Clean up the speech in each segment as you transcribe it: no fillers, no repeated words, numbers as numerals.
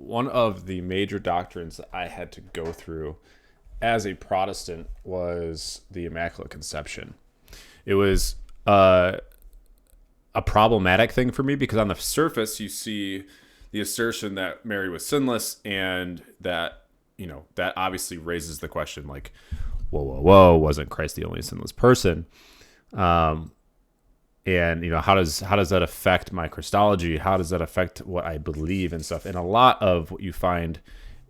one of the major doctrines that I had to go through as a Protestant was the Immaculate Conception. It was a problematic thing for me because on the surface you see the assertion that Mary was sinless, and that, that obviously raises the question like, whoa, wasn't Christ the only sinless person? And how does that affect my Christology? How does that affect what I believe and stuff? And a lot of what you find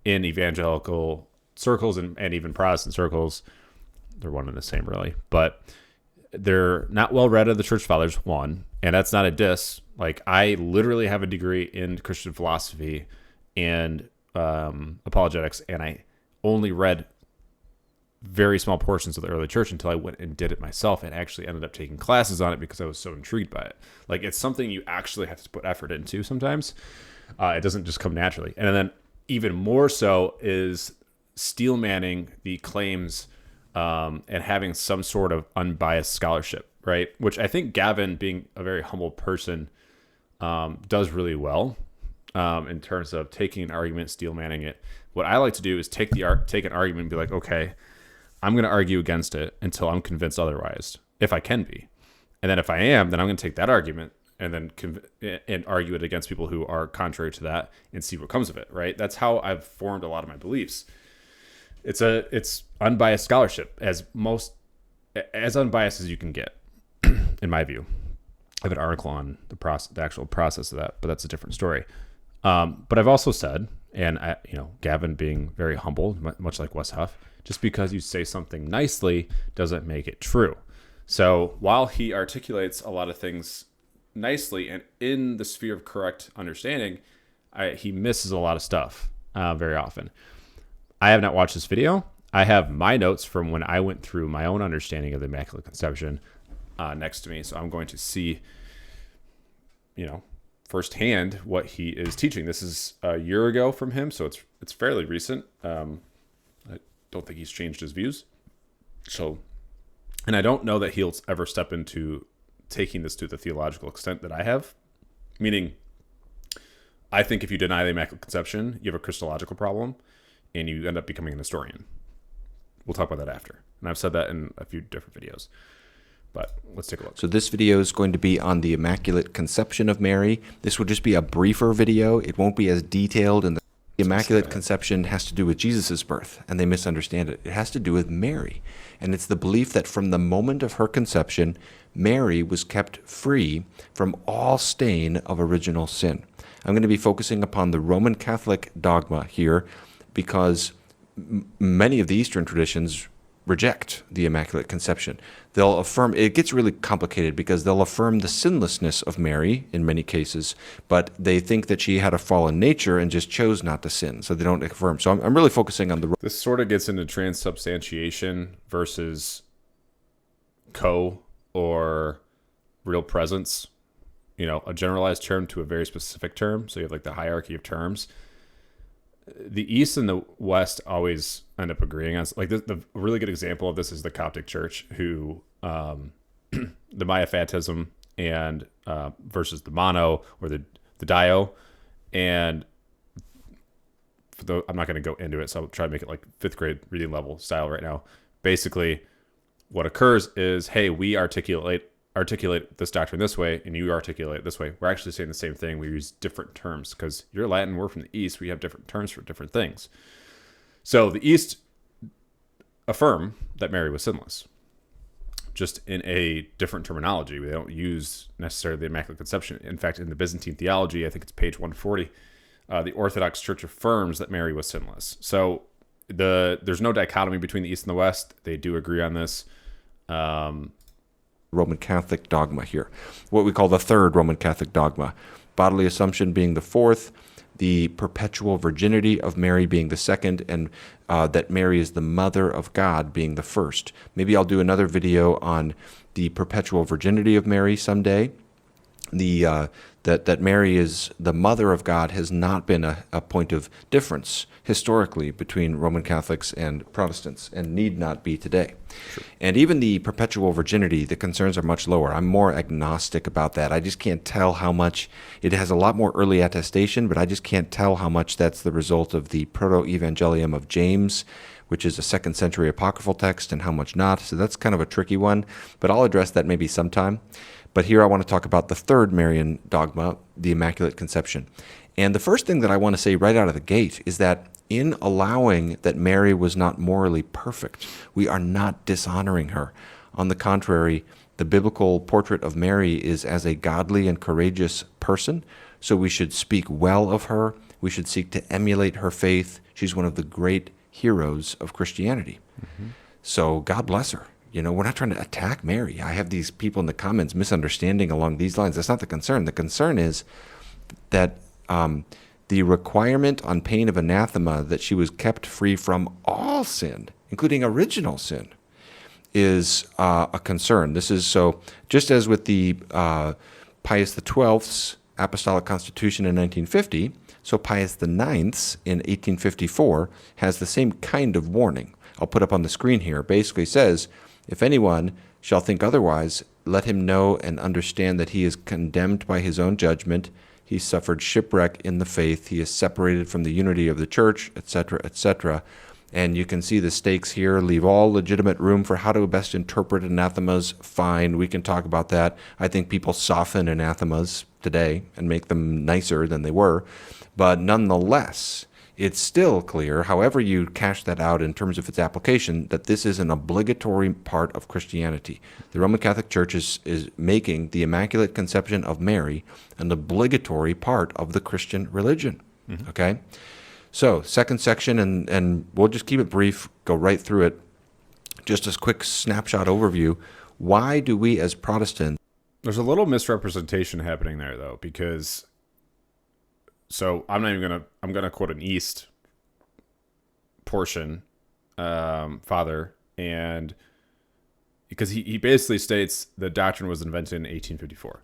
in evangelical circles and even Protestant circles, they're one and the same really, but they're not well read of the church fathers, one, and that's not a diss. Like, I literally have a degree in Christian philosophy and apologetics, and I only read very small portions of the early church until I went and did it myself, and actually ended up taking classes on it because I was so intrigued by it. Like, it's something you actually have to put effort into sometimes. It doesn't just come naturally. And then even more so is steel manning the claims and having some sort of unbiased scholarship, right? Which I think Gavin, being a very humble person, does really well in terms of taking an argument, steel manning it. What I like to do is take an argument and be like, okay, I'm going to argue against it until I'm convinced otherwise, if I can be. And then if I am, then I'm going to take that argument and then and argue it against people who are contrary to that and see what comes of it, right? That's how I've formed a lot of my beliefs. It's unbiased scholarship, as unbiased as you can get, in my view. I have an article on the actual process of that, but that's a different story. But I've also said, and Gavin being very humble, much like Wes Huff, just because you say something nicely doesn't make it true. So while he articulates a lot of things nicely and in the sphere of correct understanding, he misses a lot of stuff very often. I have not watched this video. I have my notes from when I went through my own understanding of the Immaculate Conception next to me. So I'm going to see, firsthand what he is teaching. This is a year ago from him, so it's fairly recent. I don't think he's changed his views. So, and I don't know that he'll ever step into taking this to the theological extent that I have. Meaning, I think if you deny the Immaculate Conception, you have a Christological problem, and you end up becoming an historian. We'll talk about that after. And I've said that in a few different videos. But let's take a look. So this video is going to be on the Immaculate Conception of Mary. This will just be a briefer video. It won't be as detailed. And the Immaculate Conception has to do with Jesus' birth, and they misunderstand it. It has to do with Mary. And it's the belief that from the moment of her conception, Mary was kept free from all stain of original sin. I'm going to be focusing upon the Roman Catholic dogma here, because many of the Eastern traditions reject the Immaculate Conception. They'll affirm, it gets really complicated because they'll affirm the sinlessness of Mary in many cases, but they think that she had a fallen nature and just chose not to sin, so they don't affirm. So I'm really focusing on the... This sort of gets into transubstantiation versus or real presence, a generalized term to a very specific term. So you have like the hierarchy of terms. The East and the West always end up agreeing on, like, the really good example of this is the Coptic Church, who the Miaphatism and versus the mono or the dio, and I'm not going to go into it, so I'll try to make it like 5th grade reading level style right now. Basically, what occurs is, hey, we articulate this doctrine this way, and you articulate it this way. We're actually saying the same thing. We use different terms because you're Latin, we're from the East. We have different terms for different things. So the East affirm that Mary was sinless, just in a different terminology. We don't use necessarily the Immaculate Conception. In fact, in the Byzantine theology, I think it's page 140, the Orthodox Church affirms that Mary was sinless. So there's no dichotomy between the East and the West. They do agree on this. Roman Catholic dogma here, what we call the third Roman Catholic dogma, bodily assumption being the fourth, the perpetual virginity of Mary being the second, and that Mary is the mother of God being the first. Maybe I'll do another video on the perpetual virginity of Mary someday. The that Mary is the mother of God has not been a point of difference historically between Roman Catholics and Protestants, and need not be today. Sure. And even the perpetual virginity, the concerns are much lower. I'm more agnostic about that. I just can't tell how much. It has a lot more early attestation, but I just can't tell how much that's the result of the Proto-Evangelium of James, which is a 2nd century apocryphal text, and how much not. So that's kind of a tricky one, but I'll address that maybe sometime. But here I want to talk about the third Marian dogma, the Immaculate Conception. And the first thing that I want to say right out of the gate is that in allowing that Mary was not morally perfect, we are not dishonoring her. On the contrary, the biblical portrait of Mary is as a godly and courageous person, so we should speak well of her. We should seek to emulate her faith. She's one of the great heroes of Christianity. Mm-hmm. So God bless her. We're not trying to attack Mary. I have these people in the comments misunderstanding along these lines. That's not the concern. The concern is that the requirement on pain of anathema that she was kept free from all sin, including original sin, is a concern. This is so, just as with the Pius XII's Apostolic Constitution in 1950, so Pius IX's in 1854 has the same kind of warning. I'll put up on the screen here. It basically says, if anyone shall think otherwise, let him know and understand that he is condemned by his own judgment. He suffered shipwreck in the faith. He is separated from the unity of the church, etc., etc. And you can see the stakes here. Leave all legitimate room for how to best interpret anathemas. Fine, we can talk about that. I think people soften anathemas today and make them nicer than they were. But nonetheless, it's still clear, however you cash that out in terms of its application, that this is an obligatory part of Christianity. The Roman Catholic Church is making the Immaculate Conception of Mary an obligatory part of the Christian religion. Mm-hmm. Okay? So, second section, and we'll just keep it brief, go right through it. Just a quick snapshot overview. Why do we as Protestants... There's a little misrepresentation happening there, though, because... So I'm going to quote an East portion, father, and because he basically states the doctrine was invented in 1854.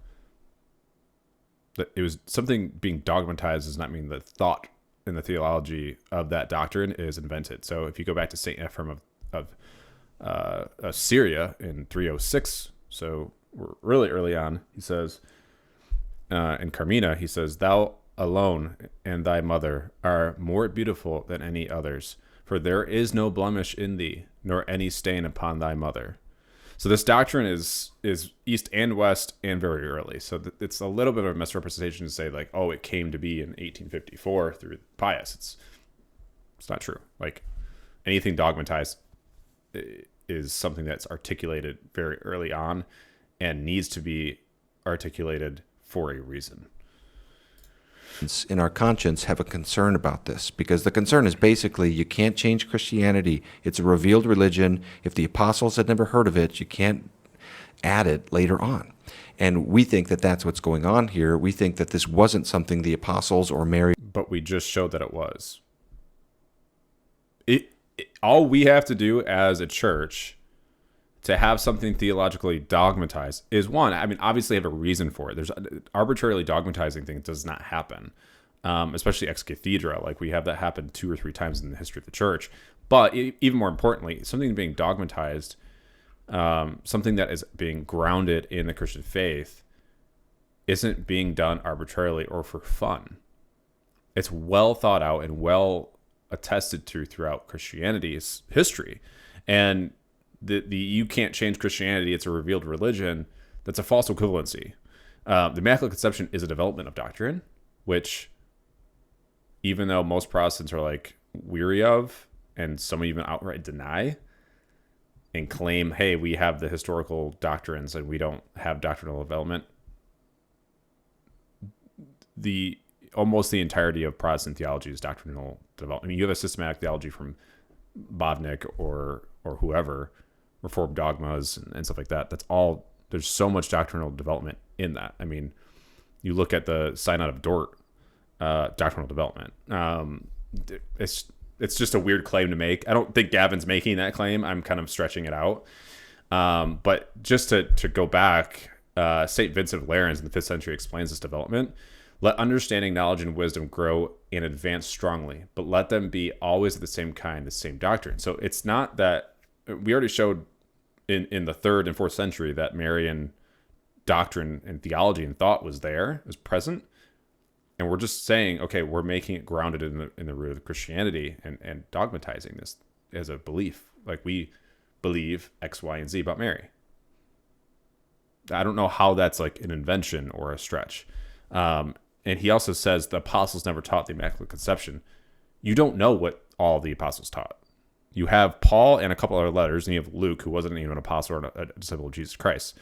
That it was something being dogmatized does not mean the thought in the theology of that doctrine is invented. So if you go back to St. Ephrem of Syria in 306, so we're really early on, he says, in Carmina, he says, thou alone and thy mother are more beautiful than any others, for there is no blemish in thee, nor any stain upon thy mother. So this doctrine is East and West and very early. So it's a little bit of a misrepresentation to say like, oh, it came to be in 1854 through Pius. It's not true. Like anything dogmatized is something that's articulated very early on and needs to be articulated for a reason. In our conscience have a concern about this, because the concern is basically you can't change Christianity. It's a revealed religion. If the apostles had never heard of it, you can't add it later on. And we think that that's what's going on here. We think that this wasn't something the apostles or Mary... But we just showed that it was. All we have to do as a church to have something theologically dogmatized is one, I mean, obviously have a reason for it. There's arbitrarily dogmatizing things does not happen, especially ex cathedra. Like we have that happen 2 or 3 times in the history of the church. But even more importantly, something being dogmatized, something that is being grounded in the Christian faith isn't being done arbitrarily or for fun. It's well thought out and well attested to throughout Christianity's history. And the you can't change Christianity, it's a revealed religion, that's a false equivalency. The Immaculate Conception is a development of doctrine, which even though most Protestants are like weary of, and some even outright deny and claim, hey, we have the historical doctrines and we don't have doctrinal development, almost the entirety of Protestant theology is doctrinal development. I mean, you have a systematic theology from Bovnik or whoever, Reformed dogmas and stuff like that. That's all. There's so much doctrinal development in that. I mean, you look at the Synod of Dort, doctrinal development. It's just a weird claim to make. I don't think Gavin's making that claim. I'm kind of stretching it out. But just to go back, St. Vincent of Lerins in the 5th century explains this development. Let understanding, knowledge, and wisdom grow and advance strongly, but let them be always of the same kind, the same doctrine. So it's not that we already showed in the 3rd and 4th century that Marian doctrine and theology and thought was there, was present. And we're just saying, okay, we're making it grounded in the root of Christianity and dogmatizing this as a belief. Like we believe X, Y, and Z about Mary. I don't know how that's like an invention or a stretch. And he also says the apostles never taught the Immaculate Conception. You don't know what all the apostles taught. You have Paul and a couple other letters, and you have Luke, who wasn't even an apostle or a disciple of Jesus Christ.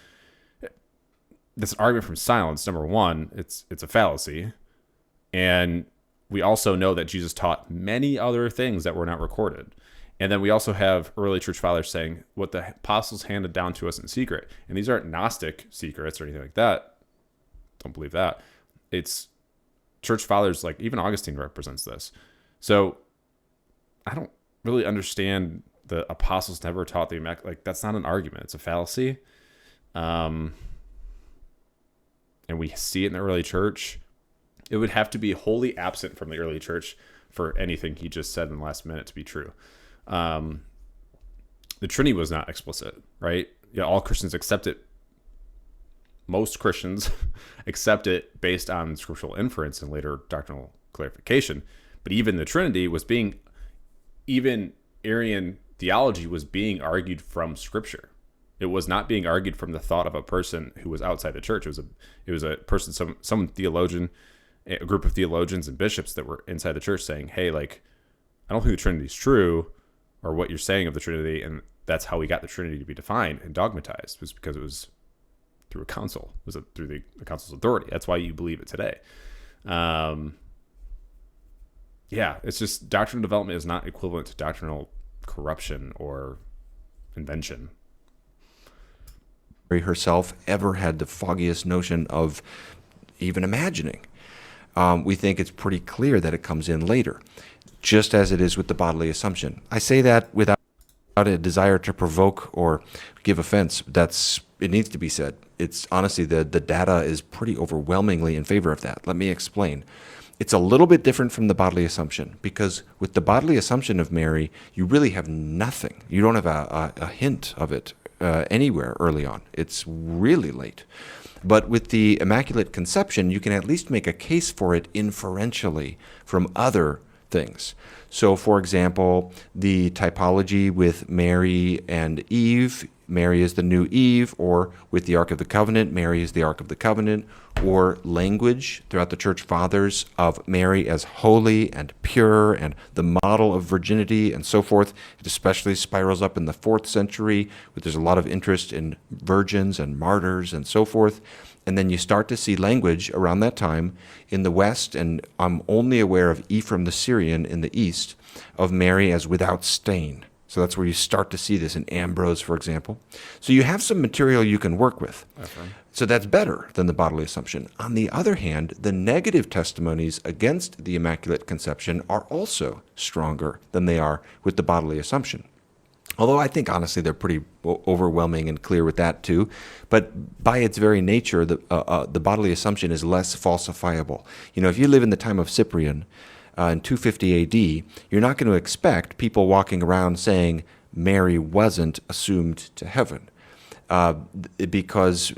That's an argument from silence. Number one, it's a fallacy. And we also know that Jesus taught many other things that were not recorded. And then we also have early church fathers saying what the apostles handed down to us in secret. And these aren't Gnostic secrets or anything like that. Don't believe that. It's church fathers, like even Augustine represents this. So I don't really understand the apostles never taught the Immaculate. Like that's not an argument. It's a fallacy. And we see it in the early church. It would have to be wholly absent from the early church for anything he just said in the last minute to be true. The Trinity was not explicit, right? Yeah, all Christians accept it. Most Christians accept it based on scriptural inference and later doctrinal clarification. But even the Trinity was even Arian theology was being argued from Scripture. It was not being argued from the thought of a person who was outside the church. It was a person, some theologian, a group of theologians and bishops that were inside the church saying, hey, like, I don't think the Trinity is true, or what you're saying of the Trinity, and that's how we got the Trinity to be defined and dogmatized, was because it was through a council. It was through the council's authority. That's why you believe it today. Yeah, it's just doctrinal development is not equivalent to doctrinal corruption or invention. Mary herself ever had the foggiest notion of even imagining. We think it's pretty clear that it comes in later, just as it is with the bodily assumption. I say that without a desire to provoke or give offense. It needs to be said. It's honestly, the data is pretty overwhelmingly in favor of that. Let me explain. It's a little bit different from the bodily assumption, because with the bodily assumption of Mary, you really have nothing. You don't have a hint of it anywhere early on. It's really late. But with the Immaculate Conception, you can at least make a case for it inferentially from other things. So, for example, the typology with Mary and Eve, Mary is the new Eve, or with the Ark of the Covenant, Mary is the Ark of the Covenant, or language throughout the Church Fathers of Mary as holy and pure and the model of virginity and so forth. It especially spirals up in the 4th century, where there's a lot of interest in virgins and martyrs and so forth. And then you start to see language around that time in the West, and I'm only aware of Ephraim the Syrian in the East, of Mary as without stain. So that's where you start to see this in Ambrose, for example. So you have some material you can work with. Okay. So that's better than the bodily assumption. On the other hand, the negative testimonies against the Immaculate Conception are also stronger than they are with the bodily assumption. Although I think, honestly, they're pretty overwhelming and clear with that, too. But by its very nature, the bodily assumption is less falsifiable. You know, if you live in the time of Cyprian, in 250 AD, you're not going to expect people walking around saying Mary wasn't assumed to heaven, because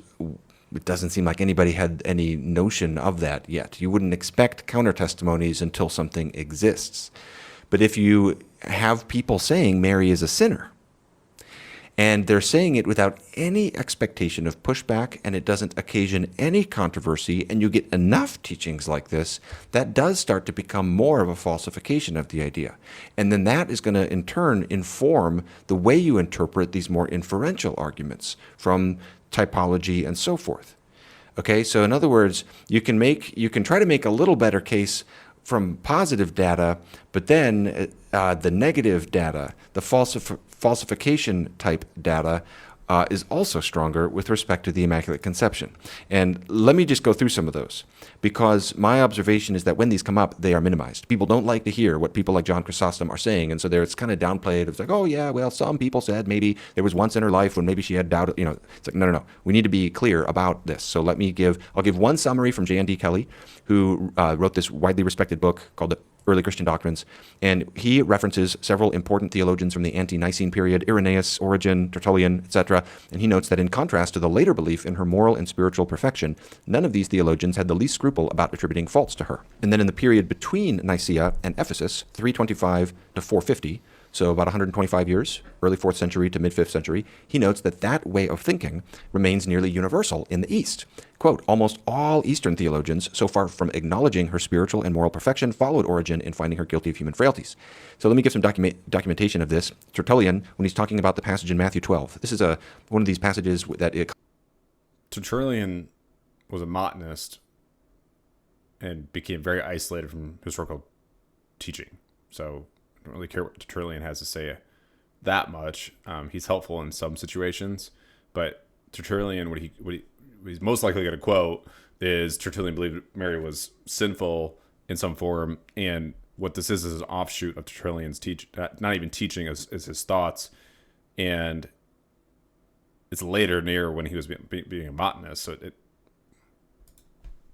it doesn't seem like anybody had any notion of that yet. You wouldn't expect counter-testimonies until something exists. But if you have people saying Mary is a sinner, and they're saying it without any expectation of pushback, and it doesn't occasion any controversy, and you get enough teachings like this, that does start to become more of a falsification of the idea. And then that is going to, in turn, inform the way you interpret these more inferential arguments from typology and so forth. Okay, so in other words, you can try to make a little better case from positive data, but then the negative data, the falsification type data, is also stronger with respect to the Immaculate Conception. And let me just go through some of those, because my observation is that when these come up, they are minimized. People don't like to hear what people like John Chrysostom are saying, and so it's kind of downplayed. It's like, oh yeah, well, some people said maybe there was once in her life when maybe she had doubt. It's like, no. We need to be clear about this. So I'll give one summary from J.N.D. Kelly, who wrote this widely respected book called The Early Christian Doctrines, and he references several important theologians from the ante-Nicene period, Irenaeus, Origen, Tertullian, etc., and he notes that in contrast to the later belief in her moral and spiritual perfection, none of these theologians had the least scruple about attributing faults to her. And then in the period between Nicaea and Ephesus, 325 to 450, so about 125 years, early 4th century to mid-5th century, he notes that way of thinking remains nearly universal in the East. Quote, almost all Eastern theologians, so far from acknowledging her spiritual and moral perfection, followed Origen in finding her guilty of human frailties. So let me give some documentation of this. Tertullian, when he's talking about the passage in Matthew 12, this is one of these passages that Tertullian was a Montanist and became very isolated from historical teaching. So I don't really care what Tertullian has to say that much. He's helpful in some situations, but Tertullian, what he's most likely going to quote is Tertullian believed Mary was sinful in some form, and what this is an offshoot of Tertullian's not even teaching as his thoughts, and it's later near when he was being a Montanist, so it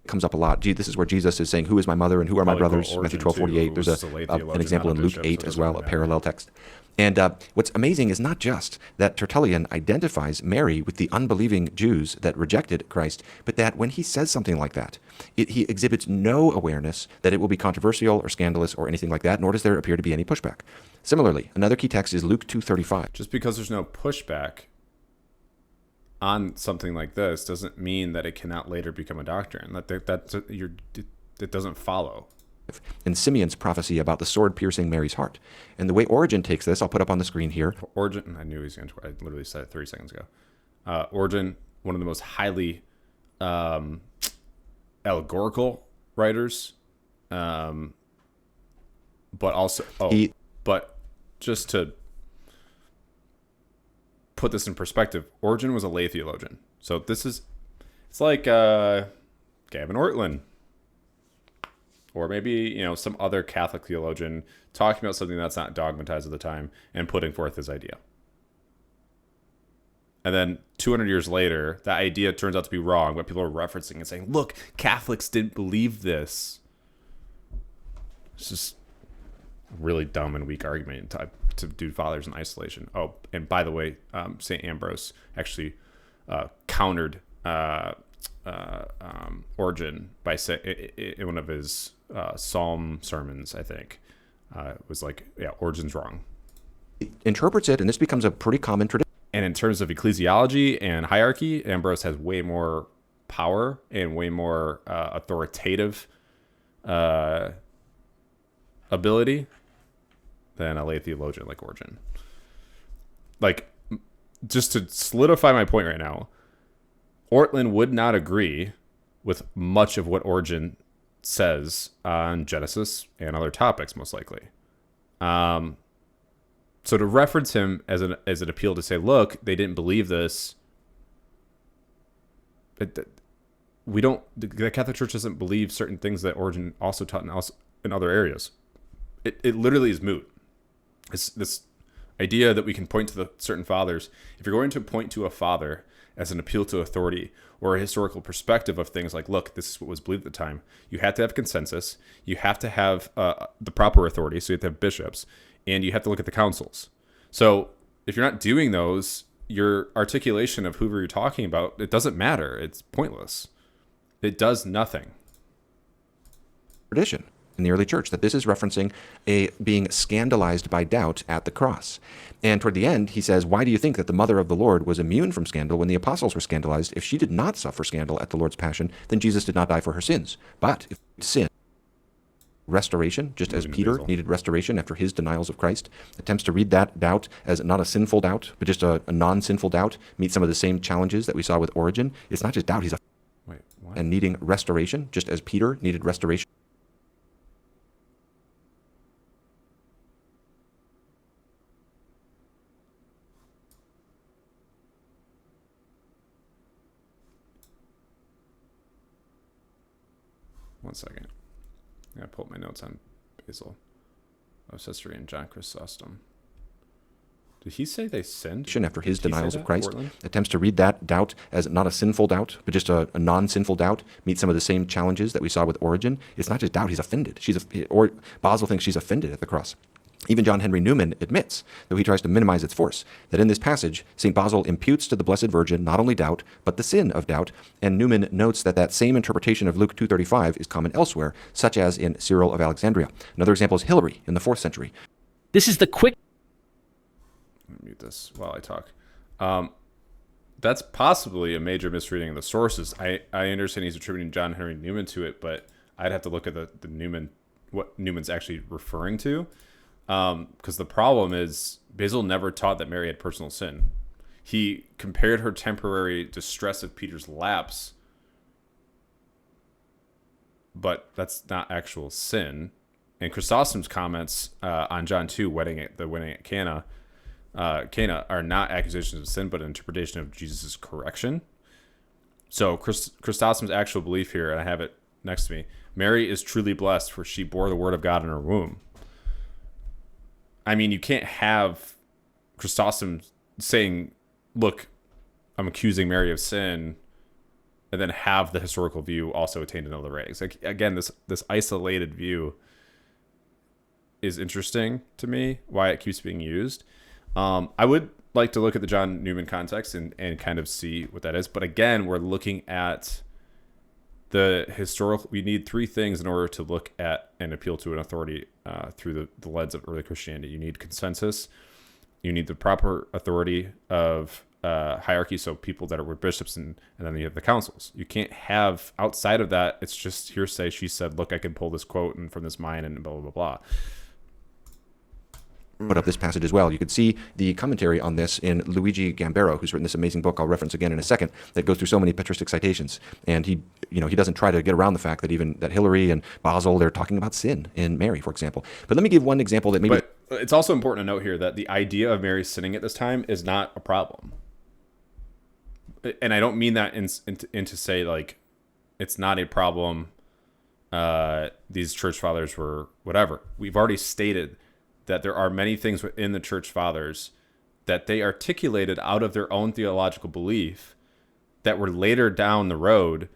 comes up a lot. This is where Jesus is saying, who is my mother and who are my brothers? Matthew 12:48. There's an example in Luke 8 as well, a parallel text. And what's amazing is not just that Tertullian identifies Mary with the unbelieving Jews that rejected Christ, but that when he says something like that, he exhibits no awareness that it will be controversial or scandalous or anything like that, nor does there appear to be any pushback. Similarly, another key text is Luke 2:35. Just because there's no pushback on something like this doesn't mean that it cannot later become a doctrine. It doesn't follow. And Simeon's prophecy about the sword piercing Mary's heart. And the way Origen takes this, I'll put up on the screen here. Origen, I knew he was going to, I literally said it 30 seconds ago. Origen, one of the most highly allegorical writers, but also, but just to put this in perspective, Origen was a lay theologian. So it's like Gavin Ortlund, or maybe some other Catholic theologian talking about something that's not dogmatized at the time and putting forth his idea. And then 200 years later, that idea turns out to be wrong, but people are referencing and saying, look, Catholics didn't believe this. It's just a really dumb and weak argument to do fathers in isolation. Oh, and by the way, St. Ambrose actually countered Origen by saying in one of his Psalm sermons, I think, was like, yeah, Origen's wrong. Interprets it, and this becomes a pretty common tradition. And in terms of ecclesiology and hierarchy, Ambrose has way more power and way more authoritative ability than a lay theologian like Origen. Like, just to solidify my point right now, Ortlund would not agree with much of what Origen says on Genesis and other topics, most likely. So to reference him as an appeal to say, look, they didn't believe this. The Catholic Church doesn't believe certain things that Origen also taught in other areas. It literally is moot. This idea that we can point to the certain fathers. If you're going to point to a father as an appeal to authority or a historical perspective of things like, look, this is what was believed at the time, you have to have consensus. You have to have the proper authority. So you have to have bishops, and you have to look at the councils. So if you're not doing those, your articulation of whoever you're talking about, it doesn't matter. It's pointless. It does nothing. Tradition in the early church that this is referencing being scandalized by doubt at the cross. And toward the end, he says, why do you think that the mother of the Lord was immune from scandal when the apostles were scandalized? If she did not suffer scandal at the Lord's passion, then Jesus did not die for her sins. But if sin, restoration, just as Peter needed restoration after his denials of Christ, attempts to read that doubt as not a sinful doubt, but just a non-sinful doubt, meet some of the same challenges that we saw with Origen. It's not just doubt, and needing restoration, just as Peter needed restoration. 1 second. I gotta pull up my notes on Basil of Caesarea and John Chrysostom. Did he say they sinned? After his denials of Christ, Portland? attempts to read that doubt as not a sinful doubt, but just a non-sinful doubt, meet some of the same challenges that we saw with Origen. It's not just doubt, he's offended. Or Basil thinks she's offended at the cross. Even John Henry Newman admits, though he tries to minimize its force, that in this passage, St. Basil imputes to the Blessed Virgin not only doubt, but the sin of doubt, and Newman notes that that same interpretation of Luke 2:35 is common elsewhere, such as in Cyril of Alexandria. Another example is Hilary in the 4th century. This is the quick... Let me mute this while I talk. That's possibly a major misreading of the sources. I understand he's attributing John Henry Newman to it, but I'd have to look at the Newman, what Newman's actually referring to. Because the problem is Basil never taught that Mary had personal sin. He compared her temporary distress of Peter's lapse, but that's not actual sin. And Chrysostom's comments on John 2, wedding at Cana are not accusations of sin, but an interpretation of Jesus' correction. So Chrysostom's actual belief here, and I have it next to me, Mary is truly blessed, for she bore the word of God in her womb. I mean, you can't have Chrysostom saying, look, I'm accusing Mary of sin, and then have the historical view also attain another ratings. Like, again, this isolated view is interesting to me, why it keeps being used. I would like to look at the John Newman context and kind of see what that is. But again, we're looking at the historical. We need three things in order to look at and appeal to an authority through the lens of early Christianity. You need consensus. You need the proper authority of hierarchy, so people that were bishops, and then you have the councils. You can't have, outside of that, it's just hearsay. She said, look, I can pull this quote and from this mine and blah, blah, blah, blah. Put up this passage as well. You could see the commentary on this in Luigi Gambero, who's written this amazing book I'll reference again in a second, that goes through so many patristic citations. And he doesn't try to get around the fact that even that Hilary and Basil, they're talking about sin in Mary, for example. But let me give one example that maybe... But it's also important to note here that the idea of Mary sinning at this time is not a problem. And I don't mean that in to say, like, it's not a problem. These church fathers were whatever. We've already stated that there are many things within the church fathers that they articulated out of their own theological belief that were later down the road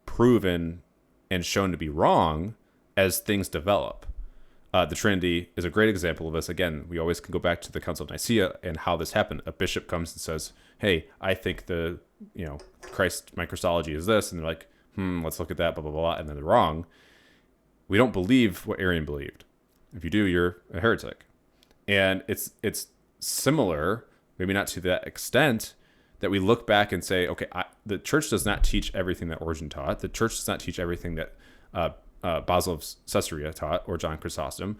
proven and shown to be wrong as things develop. The Trinity is a great example of this. Again, we always can go back to the Council of Nicaea and how this happened. A bishop comes and says, hey, I think my Christology is this. And they're like, let's look at that, blah, blah, blah. And then they're wrong. We don't believe what Arian believed. If you do, you're a heretic. And it's similar, maybe not to that extent, that we look back and say, okay, the church does not teach everything that Origen taught. The church does not teach everything that Basil of Caesarea taught, or John Chrysostom.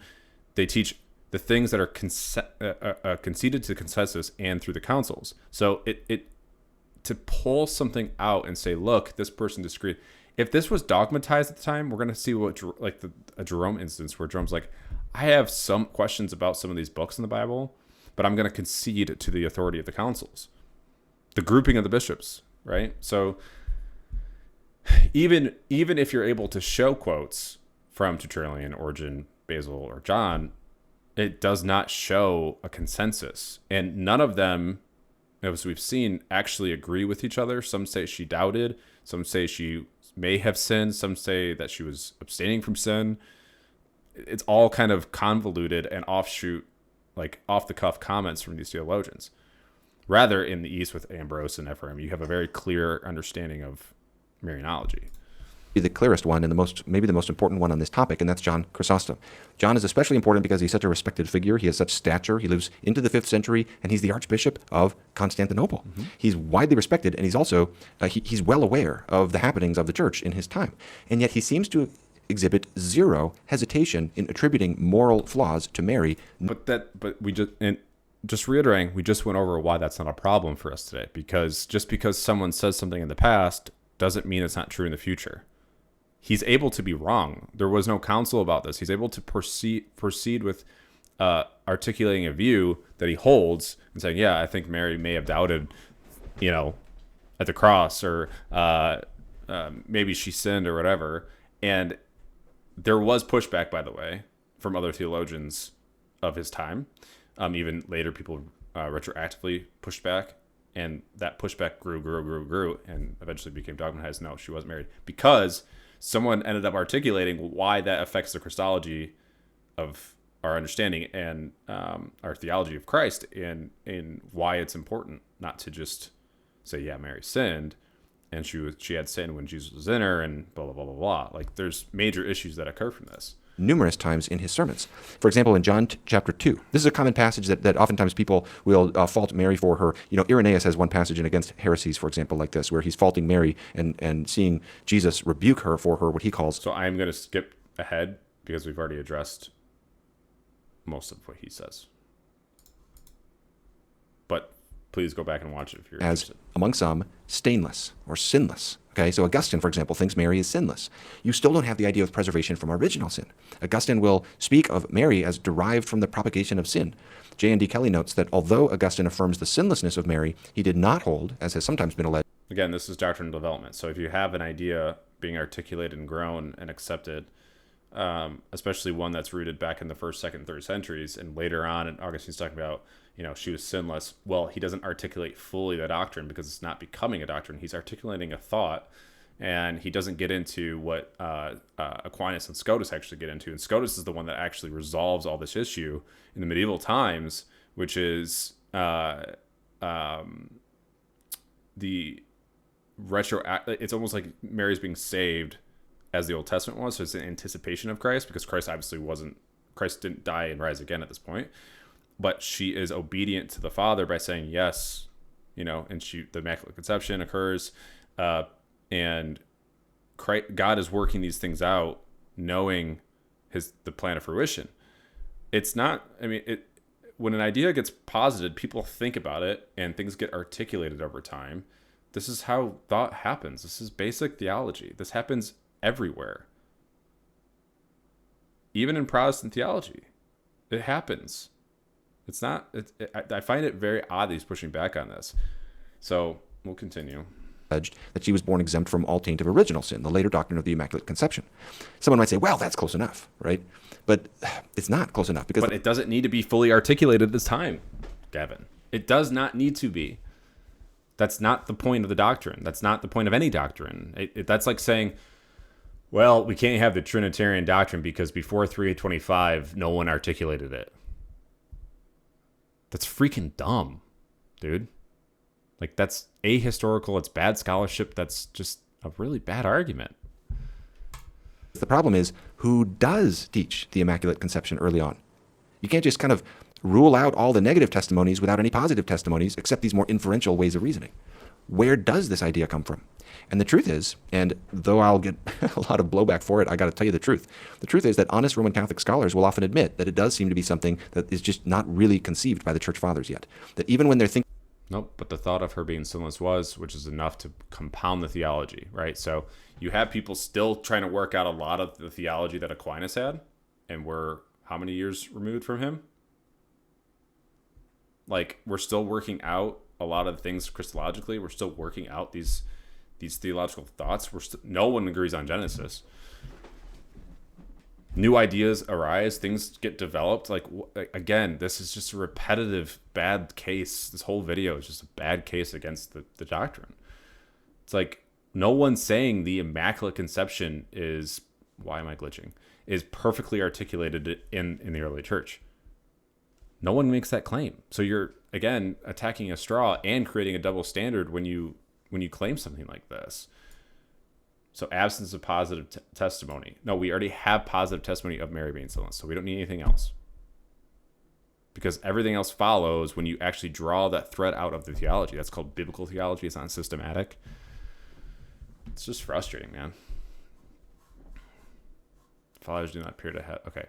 They teach the things that are conceded to consensus and through the councils. So it to pull something out and say, look, this person disagreed. If this was dogmatized at the time, we're going to see what, like a Jerome instance where Jerome's like, I have some questions about some of these books in the Bible, but I'm going to concede to the authority of the councils, the grouping of the bishops, right? So even if you're able to show quotes from Tertullian, Origen, Basil, or John, it does not show a consensus. And none of them, as we've seen, actually agree with each other. Some say she doubted. Some say she may have sinned. Some say that she was abstaining from sin. It's all kind of convoluted and offshoot, like off-the-cuff comments from these theologians. Rather, in the East with Ambrose and Ephraim, you have a very clear understanding of Marianology. The clearest one and maybe the most important one on this topic, and that's John Chrysostom. John is especially important because he's such a respected figure. He has such stature. He lives into the 5th century, and he's the Archbishop of Constantinople. Mm-hmm. He's widely respected, and he's also he's well aware of the happenings of the church in his time. And yet he seems to exhibit zero hesitation in attributing moral flaws to Mary. But we just reiterating, we just went over why that's not a problem for us today. Because just because someone says something in the past doesn't mean it's not true in the future. He's able to be wrong. There was no council about this. He's able to proceed with articulating a view that he holds and saying, yeah, I think Mary may have doubted, at the cross, or maybe she sinned or whatever. And there was pushback, by the way, from other theologians of his time. Even later, people retroactively pushed back, and that pushback grew, and eventually became dogmatized. No, she wasn't married, because someone ended up articulating why that affects the Christology of our understanding and our theology of Christ, and why it's important not to just say, yeah, Mary sinned, and she had sinned when Jesus was in her, and blah, blah, blah, blah, blah. Like, there's major issues that occur from this. Numerous times in his sermons. For example, in John chapter 2, this is a common passage that oftentimes people will fault Mary for her. Irenaeus has one passage in Against Heresies, for example, like this, where he's faulting Mary and seeing Jesus rebuke her for her, what he calls... So I'm going to skip ahead because we've already addressed most of what he says. But please go back and watch it if you're interested. Among some, stainless or sinless. Okay, so Augustine, for example, thinks Mary is sinless. You still don't have the idea of preservation from original sin. Augustine will speak of Mary as derived from the propagation of sin. J.N.D. Kelly notes that although Augustine affirms the sinlessness of Mary, he did not hold, as has sometimes been alleged. Again, this is doctrinal development. So if you have an idea being articulated and grown and accepted, especially one that's rooted back in the 1st, 2nd, 3rd centuries, and later on, and Augustine's talking about, she was sinless. Well, he doesn't articulate fully the doctrine because it's not becoming a doctrine. He's articulating a thought, and he doesn't get into what Aquinas and Scotus actually get into. And Scotus is the one that actually resolves all this issue in the medieval times, which is the it's almost like Mary's being saved as the Old Testament was. So it's an anticipation of Christ, because Christ didn't die and rise again at this point. But she is obedient to the Father by saying yes, and the Immaculate Conception occurs, and God is working these things out, knowing the plan of fruition. It's not. When an idea gets posited, people think about it, and things get articulated over time. This is how thought happens. This is basic theology. This happens everywhere, even in Protestant theology. It happens. It's not. I find it very odd that he's pushing back on this. So we'll continue. That she was born exempt from all taint of original sin, the later doctrine of the Immaculate Conception. Someone might say, well, that's close enough, right? But it's not close enough. But it doesn't need to be fully articulated this time, Gavin. It does not need to be. That's not the point of the doctrine. That's not the point of any doctrine. That's like saying, well, we can't have the Trinitarian doctrine because before 325, no one articulated it. That's freaking dumb, dude. Like, that's ahistorical. It's bad scholarship. That's just a really bad argument. The problem is, who does teach the Immaculate Conception early on? You can't just kind of rule out all the negative testimonies without any positive testimonies, except these more inferential ways of reasoning. Where does this idea come from? And the truth is, and though I'll get a lot of blowback for it, I got to tell you the truth. The truth is that honest Roman Catholic scholars will often admit that it does seem to be something that is just not really conceived by the Church Fathers yet. That even when they're thinking... Nope, but the thought of her being sinless was, which is enough to compound the theology, right? So you have people still trying to work out a lot of the theology that Aquinas had, and we're how many years removed from him? Like, we're still working out a lot of things Christologically. We're still working out these theological thoughts. No one agrees on Genesis. New ideas arise, things get developed. Like, again, this is just a repetitive bad case. This whole video is just a bad case against the doctrine. It's like, no one's saying the Immaculate Conception is, why am I glitching, is perfectly articulated in the early church. No one makes that claim. So you're, again, attacking a straw and creating a double standard when you claim something like this. So absence of positive testimony. No, we already have positive testimony of Mary being sinless, so we don't need anything else. Because everything else follows when you actually draw that thread out of the theology. That's called biblical theology. It's not systematic. It's just frustrating, man. Fathers do not appear to have... Okay.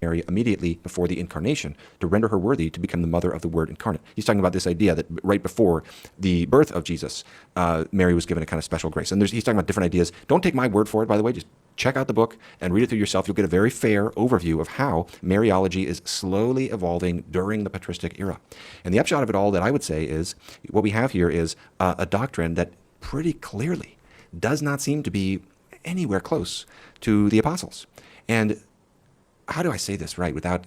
Mary immediately before the incarnation to render her worthy to become the mother of the Word incarnate. He's talking about this idea that right before the birth of Jesus, Mary was given a kind of special grace. And he's talking about different ideas. Don't take my word for it, by the way. Just check out the book and read it through yourself. You'll get a very fair overview of how Mariology is slowly evolving during the patristic era. And the upshot of it all that I would say is what we have here is a doctrine that pretty clearly does not seem to be anywhere close to the apostles. And how do I say this right without,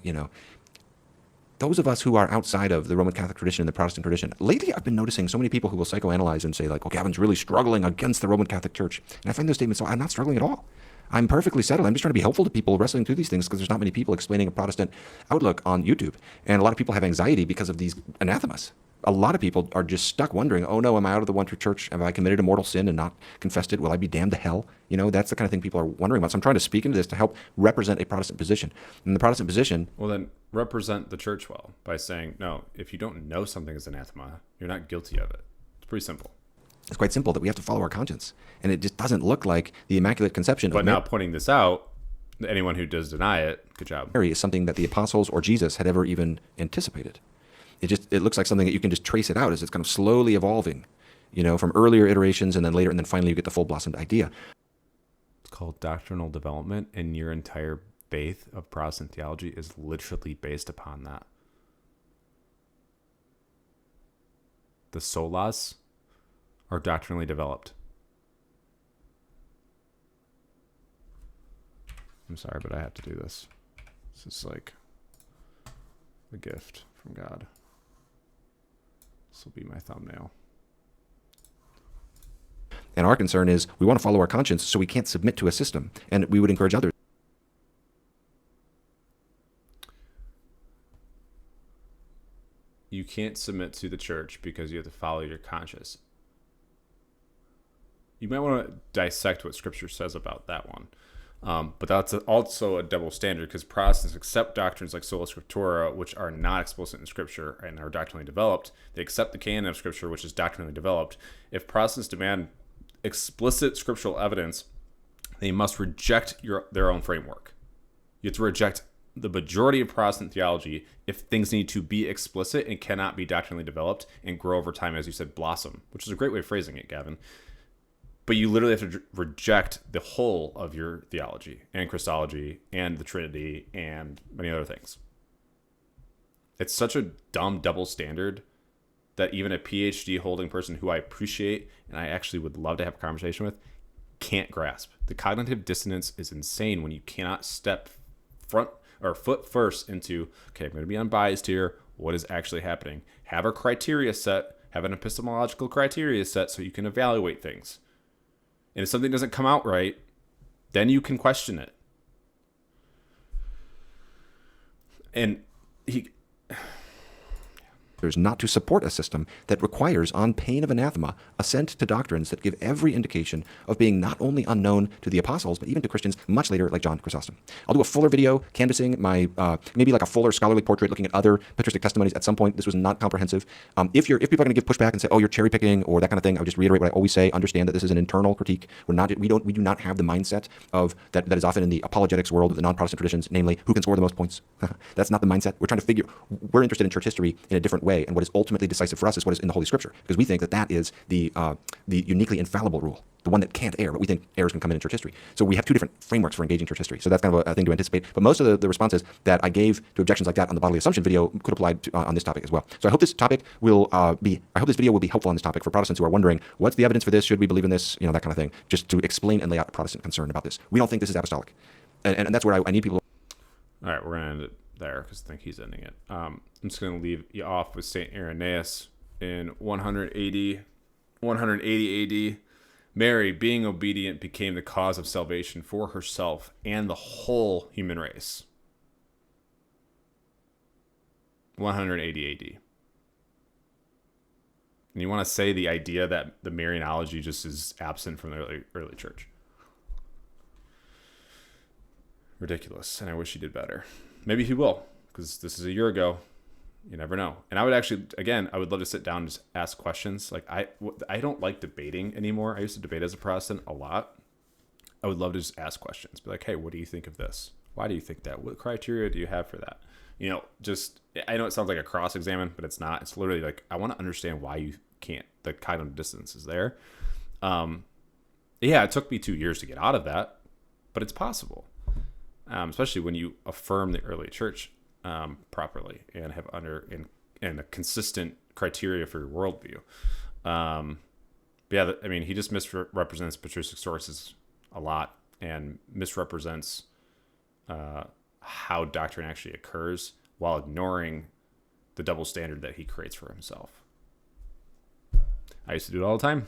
those of us who are outside of the Roman Catholic tradition and the Protestant tradition, lately I've been noticing so many people who will psychoanalyze and say like, oh, Gavin's really struggling against the Roman Catholic Church. And I find those statements, so I'm not struggling at all. I'm perfectly settled. I'm just trying to be helpful to people wrestling through these things because there's not many people explaining a Protestant outlook on YouTube. And a lot of people have anxiety because of these anathemas. A lot of people are just stuck wondering, oh no, am I out of the one true church? Have I committed a mortal sin and not confessed it? Will I be damned to hell? That's the kind of thing people are wondering about. So I'm trying to speak into this to help represent a Protestant position. And the Protestant position... Well, then represent the church well by saying, no, if you don't know something is anathema, you're not guilty of it. It's pretty simple. It's quite simple that we have to follow our conscience. And it just doesn't look like the Immaculate Conception. But now pointing this out, anyone who does deny it, good job. Mary is something that the apostles or Jesus had ever even anticipated. It looks like something that you can just trace it out as it's kind of slowly evolving, from earlier iterations and then later, and then finally you get the full blossomed idea. It's called doctrinal development, and your entire faith of Protestant theology is literally based upon that. The solas are doctrinally developed. I'm sorry, but I have to do this. This is like a gift from God. This will be my thumbnail. And our concern is we want to follow our conscience, so we can't submit to a system. And we would encourage others. You can't submit to the church because you have to follow your conscience. You might want to dissect what Scripture says about that one. But that's also a double standard because Protestants accept doctrines like sola scriptura, which are not explicit in Scripture and are doctrinally developed. They accept the canon of Scripture, which is doctrinally developed. If Protestants demand explicit scriptural evidence, they must reject their own framework. You have to reject the majority of Protestant theology if things need to be explicit and cannot be doctrinally developed and grow over time, as you said, blossom, which is a great way of phrasing it, Gavin. But you literally have to reject the whole of your theology and Christology and the Trinity and many other things. It's such a dumb double standard that even a PhD holding person who I appreciate and I actually would love to have a conversation with can't grasp. The cognitive dissonance is insane when you cannot step foot first into, okay, I'm going to be unbiased here. What is actually happening? Have a criteria set, have an epistemological criteria set so you can evaluate things. And if something doesn't come out right, then you can question it. And not to support a system that requires, on pain of anathema, assent to doctrines that give every indication of being not only unknown to the apostles, but even to Christians much later, like John Chrysostom. I'll do a fuller video canvassing my, maybe like a fuller scholarly portrait looking at other patristic testimonies at some point. This was not comprehensive. If people are going to give pushback and say, oh, you're cherry picking or that kind of thing, I would just reiterate what I always say. Understand that this is an internal critique. We do not have the mindset of that is often in the apologetics world of the non-Protestant traditions, namely who can score the most points. That's not the mindset. We're interested in church history in a different way, and what is ultimately decisive for us is what is in the Holy Scripture, because we think that is the uniquely infallible rule, the one that can't err, but we think errors can come in church history. So we have two different frameworks for engaging church history. So that's kind of a thing to anticipate. But most of the responses that I gave to objections like that on the bodily assumption video could apply to, on this topic as well. So I hope this video will be helpful on this topic for Protestants who are wondering, what's the evidence for this? Should we believe in this? That kind of thing. Just to explain and lay out a Protestant concern about this. We don't think this is apostolic, and that's where I need people. All right, we're going to end it there because I think he's ending it. I'm just going to leave you off with St. Irenaeus in 180 AD. Mary, being obedient, became the cause of salvation for herself and the whole human race. 180 AD. And you want to say the idea that the Marianology just is absent from the early church. Ridiculous, and I wish he did better. Maybe he will, because this is a year ago. You never know. And I would actually, again, I would love to sit down and just ask questions. Like I don't like debating anymore. I used to debate as a Protestant a lot. I would love to just ask questions. Be like, hey, what do you think of this? Why do you think that? What criteria do you have for that? I know it sounds like a cross-examine, but it's not. It's literally like, I want to understand why you can't. The cognitive dissonance is there. It took me 2 years to get out of that, but it's possible. Especially when you affirm the early church properly and have and a consistent criteria for your worldview. He just misrepresents patristic sources a lot and misrepresents how doctrine actually occurs while ignoring the double standard that he creates for himself. I used to do it all the time.